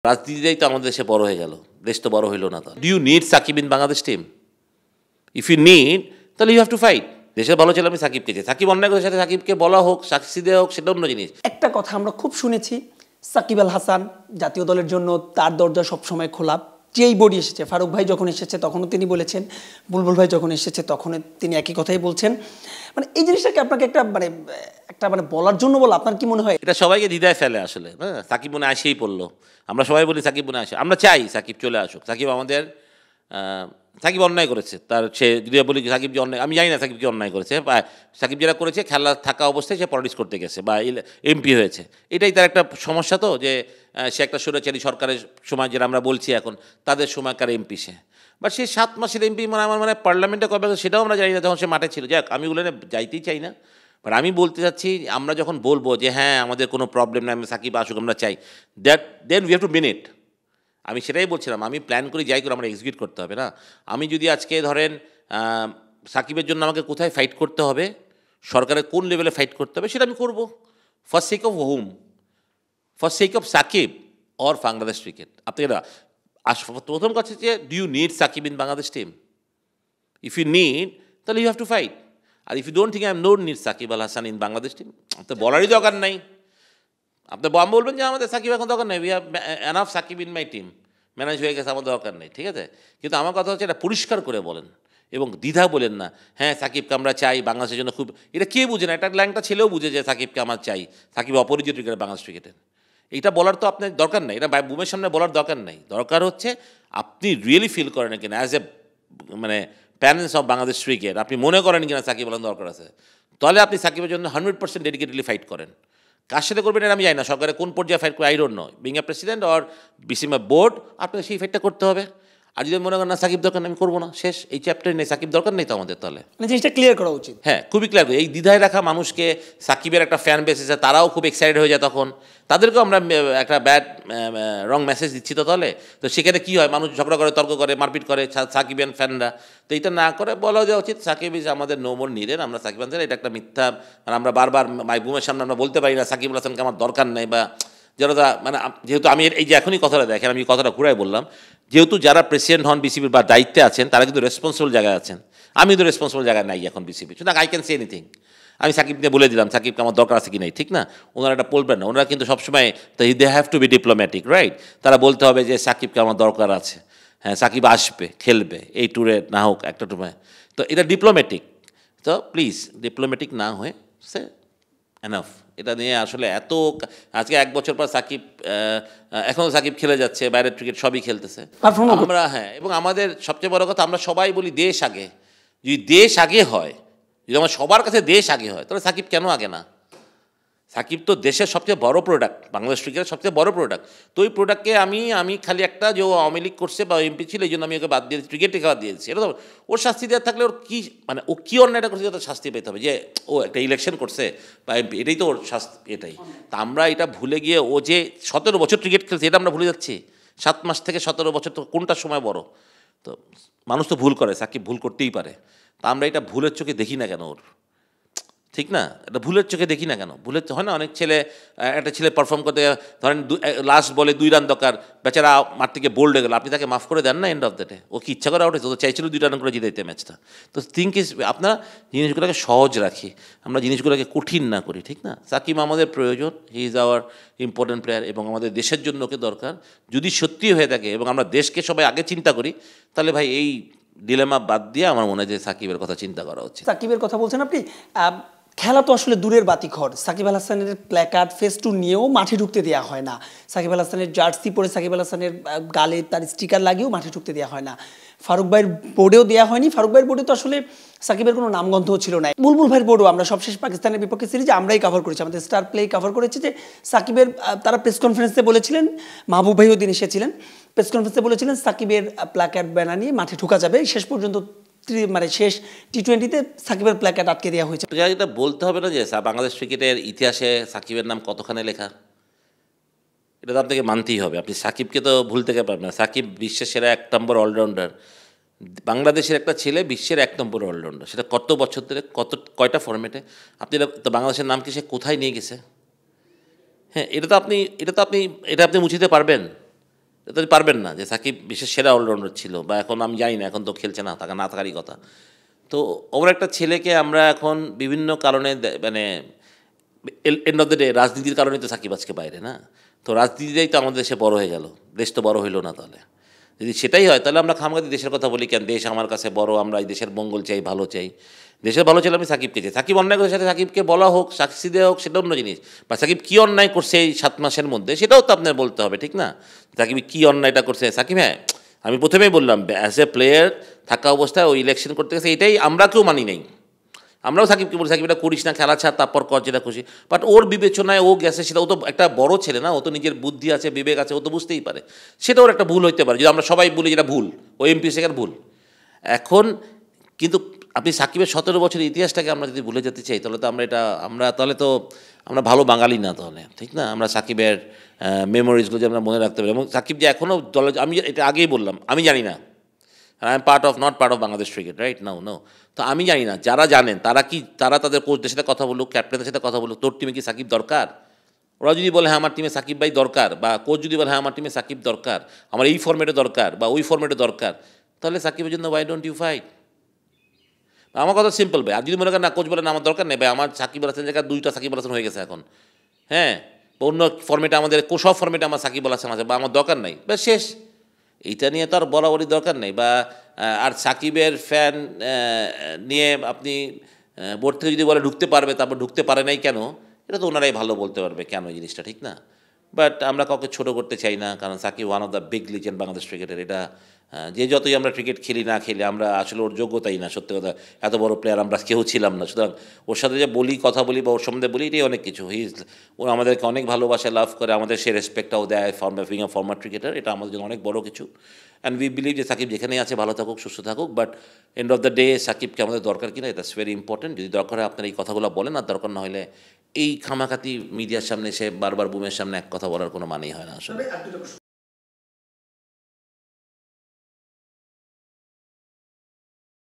রাজনীতিটাই তো আমাদের দেশে বড় হয়ে গেল, দেশ তো বড় হইল না। তো do you need Shakib in Bangladesh team? If you need, তাহলে ইউ হ্যাভ টু ফাইট। দেশের ভালো ছিল আমি সাকিবকে চাই, সাকিব অন্যায় করে সাথে সাকিবকে বলা হোক, সাক্ষী দেওয়া হোক, সেটা অন্য জিনিস। একটা কথা আমরা খুব শুনেছি, সাকিব আল হাসান জাতীয় দলের জন্য তার দরজা সবসময় খোলা। যেই বডি এসেছে, ফারুক ভাই যখন এসেছে তখনও তিনি বলেছেন, বুলবুল ভাই যখন এসেছে তখন তিনি একই কথাই বলছেন। মানে এই জিনিসটাকে আপনাকে একটা বলার জন্য বলা, আপনার কি মনে হয়? এটা সবাইকে দ্বিধায় ফেলে আসলে। হ্যাঁ, সাকিব মনে আসেই পড়লো, আমরা সবাই বলি সাকিব মনে আসে, আমরা চাই সাকিব চলে আসুক। সাকিব আমাদের, সাকিব অন্যায় করেছে, তার সে যদি বলি সাকিব যে অন্যায়, আমি জানি না সাকিব কি অন্যায় করেছে। বা সাকিব যেটা করেছে, খেলা থাকা অবস্থায় সে পলিটিক্স করতে গেছে বা এমপি হয়েছে, এটাই তার একটা সমস্যা। তো যে সে একটা স্বৈরাচারী সরকারের সময়, যেটা আমরা বলছি এখন, তাদের সময়কার এমপি সে, বা সে 7 মাসের এমপি, মানে আমার মানে পার্লামেন্টে কবে সেটাও আমরা জানি না, যখন সে মাঠে ছিল। যাক, আমি বলে যাইতেই চাই না, বাট আমি বলতে চাচ্ছি, আমরা যখন বলবো যে হ্যাঁ আমাদের কোনো প্রবলেম নাই, আমি সাকিব আসুক, আমরা চাই, দেন উই হ্যাভ টু মিন ইট। আমি সেটাই বলছিলাম, আমি প্ল্যান করে যাই করে, আমরা এক্সিকিউট করতে হবে না। আমি যদি আজকে ধরেন সাকিবের জন্য আমাকে কোথায় ফাইট করতে হবে, সরকারের কোন লেভেলে ফাইট করতে হবে, সেটা আমি করবো। For sake of home? For sake of Shakib or Bangladesh cricket? আপনি প্রথম কথা হচ্ছে, do you need Shakib in Bangladesh team? If you need, তাহলে ইউ হ্যাভ টু ফাইট। আর if you don't think I am not need Shakib Al Hasan in Bangladesh team, আপনার বলারই দরকার নাই। আপনি বলবেন যে আমাদের সাকিব এখন দরকার নেই, we have enough Shakib in my team, manage হয়ে গেছে, আমার দরকার নেই, ঠিক আছে। কিন্তু আমার কথা হচ্ছে, এটা পরিষ্কার করে বলেন এবং দ্বিধা বলেন না। হ্যাঁ, সাকিবকে আমরা চাই বাংলাদেশের জন্য, খুব, এটা কে বুঝে না? একটা ল্যাংটা ছেলেও বুঝে যে সাকিবকে আমার চাই, সাকিব অপরিচিত ক্রিকেটার বাংলাদেশ ক্রিকেটের। এইটা বলার তো আপনার দরকার নেই, এটা বুমের সামনে বলার দরকার নেই। দরকার হচ্ছে আপনি রিয়েলি ফিল করেন কিনা, অ্যাজ এ মানে প্যারেন্টস অফ বাংলাদেশ ক্রিকেট, আপনি মনে করেন কিনা সাকিব আলম দরকার আছে, তাহলে আপনি সাকিবের জন্য 100% ডেডিকেটেডলি ফাইট করেন। কার সাথে করবেন এটা আমি জানি না, সরকারের কোন পর্যায়ে ফাইট করে, I don't know. Being a president or BCM board, আপনাকে সেই ফাইটটা করতে হবে। আর যদি মনে করেন না সাকিব দরকার, আমি করবো না, শেষ, এই চ্যাপ্টার নেই, সাকিব দরকার নেই তো আমাদের। তাহলে জিনিসটা ক্লিয়ার করা উচিত। হ্যাঁ, খুবই ক্লিয়ার। এই দ্বিধায় রাখা মানুষকে, সাকিবের একটা ফ্যান বেস আছে, তারাও খুব এক্সাইটেড হয়ে যায়, তখন তাদেরকেও আমরা একটা ব্যাড রং মেসেজ দিচ্ছি। তো তাহলে তো সেখানে কী হয়, মানুষ ঝগড়া করে, তর্ক করে, মারপিট করে সাকিবিয়ান ফ্যানরা। তো এটা না করে বলা দেওয়া উচিত, সাকিব ইজ আমাদের নো মোর নিডেড, আমরা সাকিব আনছেন, এটা একটা মিথ্যা। আর আমরা বারবার মাইবুমের সামনে আমরা বলতে পারি না সাকিবুল হাসানকে আমার দরকার নেই, বা যারা মানে, যেহেতু আমি এই যে এখনই কথাটা দেখেন, আমি কথাটা ঘুরাই বললাম, যেহেতু যারা প্রেসিডেন্ট হন বিসিবির বা দায়িত্বে আছেন, তারা কিন্তু রেসপন্সিবল জায়গায় আছেন। আমি তো রেসপন্সিবল জায়গায় নাই এখন বিসিবি, সুতরাং আই ক্যান সে এনিথিং। আমি সাকিবকে বলে দিলাম সাকিবকে আমার দরকার আছে কি নাই, ঠিক না? ওনারা এটা বলবেন না, ওনারা কিন্তু সবসময় they have to be diplomatic, right? তারা বলতে হবে যে সাকিবকে আমার দরকার আছে, হ্যাঁ সাকিব আসবে, খেলবে, এই ট্যুরে না হোক একটা টুরে। তো এটা ডিপ্লোম্যাটিক। তো প্লিজ ডিপ্লোম্যাটিক না হয়ে সে এনাফ। এটা নিয়ে আসলে এত, আজকে 1 বছর পর সাকিব, এখনও সাকিব খেলে যাচ্ছে, বাইরের ক্রিকেট সবই খেলতেছে আমরা। হ্যাঁ, এবং আমাদের সবচেয়ে বড় কথা, আমরা সবাই বলি দেশ আগে। যদি দেশ আগে হয়, যদি আমার সবার কাছে দেশ আগে হয়, তাহলে সাকিব কেন আগে না? সাকিব তো দেশের সবচেয়ে বড় প্রোডাক্ট, বাংলাদেশ ক্রিকেটের সবচেয়ে বড় প্রোডাক্ট। তো ওই প্রোডাক্টকে আমি খালি একটা, যে ও আওয়ামী লীগ করছে বা এমপি ছিল, এই জন্য আমি ওকে বাদ দিয়ে ক্রিকেট থেকে বাদ দিয়েছি, এটা তো ওর শাস্তি দেওয়ার থাকলে ওর কী মানে, ও কী অন্যায়টা করছে তার শাস্তি পেতে হবে। যে ও একটা ইলেকশন করছে বা এমপি, এটাই তো ওর শাস্তি, এটাই। তা আমরা এটা ভুলে গিয়ে, ও যে 17 বছর ক্রিকেট খেলছে, এটা আমরা ভুলে যাচ্ছি। 7 মাস থেকে 17 বছর, তো কোনটার সময় বড়? তো মানুষ তো ভুল করে, সাকিব ভুল করতেই পারে। তা আমরা এটা ভুলের চোখে দেখি না কেন ওর? ঠিক না, এটা ভুলের চোখে দেখি না কেন? ভুলের হয় না, অনেক ছেলে, একটা ছেলে পারফর্ম করতে, ধরেন লাস্ট বলে 2 রান দরকার, বেচারা মাঠ থেকে বোল্ড হয়ে গেল, আপনি তাকে মাফ করে দেন না এন্ড অফ দ্য ডে? ও কি ইচ্ছা করে আউট হয়েছে? ও চাইছিল 2 রান করে জিতে দিতে ম্যাচটা। তো থিঙ্ক ইজ, আপনারা জিনিসগুলোকে সহজ রাখি, আমরা জিনিসগুলোকে কঠিন না করি, ঠিক না? সাকিব আমাদের প্রয়োজন, he is our important player, এবং আমাদের দেশের জন্য ওকে দরকার। যদি সত্যি হয়ে থাকে এবং আমরা দেশকে সবাই আগে চিন্তা করি, তাহলে ভাই এই ডিলেমা বাদ দিয়ে আমার মনে হয় যে সাকিবের কথা চিন্তা করা উচিত। সাকিবের কথা বলছেন আপনি, খেলা তো আসলে দূরের বাতিঘর। সাকিব আল হাসানের প্ল্যাকার্ড, ফেস্টুন নিয়েও মাঠে ঢুকতে দেওয়া হয় না। সাকিব আল হাসানের জার্সি পরে, সাকিব আল হাসানের গালে তার স্টিকার লাগিয়েও মাঠে ঢুকতে দেওয়া হয় না। ফারুক ভাইয়ের বোর্ডেও দেওয়া হয়নি। ফারুক ভাইয়ের বোর্ডে তো আসলে সাকিবের কোনো নামগন্ধও ছিল না। বুলবুল ভাইয়ের বোর্ডও আমরা সবশেষ পাকিস্তানের বিপক্ষে সিরিজে আমরাই কভার করেছি, আমাদের স্টার প্লে কভার করেছে, যে সাকিবের, তারা প্রেস কনফারেন্সে বলেছিলেন, মাহবুব ভাইও দিন এসেছিলেন, প্রেস কনফারেন্সে বলেছিলেন সাকিবের প্ল্যাকার্ড ব্যানার নিয়ে মাঠে ঢোকা যাবে। শেষ পর্যন্ত মানে শেষ টি20-তে সাকিবের প্ল্যাকার্ড আটকে দেওয়া হয়েছে। এটা বলতে হবে না যে বাংলাদেশ ক্রিকেটের ইতিহাসে সাকিবের নাম কতখানি লেখা, এটা তো আপনাকে মানতেই হবে। আপনি সাকিবকে তো ভুলতে পারবেন না। সাকিব বিশ্বের সেরা 1 নম্বর অলরাউন্ডার, বাংলাদেশের একটা ছেলে বিশ্বের 1 নম্বর অলরাউন্ডার, সেটা কত বছর ধরে, কয়টা ফরম্যাটে। আপনি তো বাংলাদেশের নামকে সে কোথায় নিয়ে গেছে? হ্যাঁ, এটা আপনি মুছে দিতে পারবেন? তো পারবেন না যে সাকিব বিশ্বের সেরা অলরাউন্ডার ছিল, বা এখন আমি জানি না, এখন তো খেলছে না, থাকা না থাকারই কথা। তো ওর একটা ছেলেকে আমরা এখন বিভিন্ন কারণে মানে এন্ড অফ দ্য ডে রাজনীতির কারণেই তো সাকিব আজকে বাইরে না। তো রাজনীতিটাই তো আমাদের দেশে বড় হয়ে গেল, দেশ তো বড় হইলো না। তাহলে যদি সেটাই হয় তাহলে আমরা খামগাতি দেশের কথা বলি কেন? দেশ আমার কাছে বড়, আমরা এই দেশের মঙ্গল চাই, ভালো চাই। দেশের ভালো চাইলে আমি সাকিবকে চাই। সাকিব অন্যায় করার সাথে সাকিবকে বলা হোক, সাক্ষী দেওয়া হোক, সেটা অন্য জিনিস। বা সাকিব কী অন্যায় করছে এই 7 মাসের মধ্যে, সেটাও তো আপনার বলতে হবে, ঠিক না? সাকিব কী অন্যায়টা করছে। সাকিব, হ্যাঁ আমি প্রথমেই বললাম অ্যাজ এ প্লেয়ার থাকা অবস্থায় ওই ইলেকশন করতে গেছে, এটাই আমরা কেউ মানি নাই। আমরাও সাকিবকে বলি সাকিব এটা করিস না, খেলা ছাড়, তারপর কর যেটা খুশি। বাট ওর বিবেচনায় ও গেছে, সেটা ও তো একটা বড় ছেলে না, ও তো নিজের বুদ্ধি আছে, বিবেক আছে, ও তো বুঝতেই পারে সেটা ওর একটা ভুল হইতে পারে। যদি আমরা সবাই বলি যেটা ভুল, ও এমপি সেখানে ভুল। এখন কিন্তু আপনি সাকিবের 17 বছরের ইতিহাসটাকে আমরা যদি ভুলে যেতে চাই, তাহলে তো তাহলে তো আমরা ভালো বাঙালি না তাহলে, ঠিক না? আমরা সাকিবের মেমোরিজগুলো যে আমরা মনে রাখতে পারি, এবং সাকিব যে এখনও দলে, আমি এটা আগেই বললাম, আমি জানি না, I am not part of Bangladesh cricket, right? No. তো আমি জানি না, যারা জানেন তারা তাদের কোচদের সাথে কথা বলুক, ক্যাপ্টেনের সাথে কথা বলুক, তোর টিমে কি সাকিব দরকার? ওরা যদি বলে হ্যাঁ আমার টিমে সাকিব ভাই দরকার, বা কোচ যদি বলে হ্যাঁ আমার টিমে সাকিব দরকার, আমার এই ফর্মেটে দরকার বা ওই ফর্মেটে দরকার, তাহলে সাকিবের জন্য ওয়াই ডোন্ট ইউ ফাইট? আমার কথা সিম্পল ভাই। আর যদি মনে করেন না, কোচ বলেন আমার দরকার নেই ভাই, আমার সাকিব আল হাসান জায়গায় 2টা সাকিব আল হাসান হয়ে গেছে এখন, হ্যাঁ, বা অন্য ফর্মেটে আমাদের সব ফর্মেটে আমার সাকিব আল হাসান আছে, বা আমার দরকার নাই, বা শেষ। এইটা নিয়ে তো আর বরাবরই দরকার নেই। বা আর সাকিবের ফ্যান নিয়ে আপনি বোর্ড থেকে যদি বলে ঢুকতে পারবে, তারপর ঢুকতে পারে নাই কেন, এটা তো ওনারাই ভালো বলতে পারবে কেন এই জিনিসটা, ঠিক না? বাট আমরা কাউকে ছোটো করতে চাই না, কারণ Shakib one of the big legend Bangladesh ক্রিকেটের। এটা যে যতই আমরা ক্রিকেট খেলি না খেলি, আমরা আসলে ওর যোগ্যতাই না, সত্যি কথা। এত বড় প্লেয়ার আমরা কেউ ছিলাম না। সুতরাং ওর সাথে যে কথা বলি বা ওর সম্বন্ধে বলি, এটাই অনেক কিছু। ও আমাদেরকে অনেক ভালোবাসে, লাভ করে, আমাদের সে রেসপেক্টটাও দেয় বিং আ ফর্মার ক্রিকেটার। এটা আমাদের জন্য অনেক বড় কিছু। অ্যান্ড উই বিলিভ যে সাকিব যেখানেই আছে ভালো থাকুক, সুস্থ থাকুক। But end of the day সাকিবকে আমাদের দরকার কিনা, ইটস ভেরি ইম্পর্টেন্ট। যদি দরকার হয় আপনার এই কথাগুলো বলেন, আর দরকার না হলে এই খামাখাতি মিডিয়ার সামনে এসে বারবার বুমের সামনে এক কথা বলার কোনো মানেই হয় না আসলে।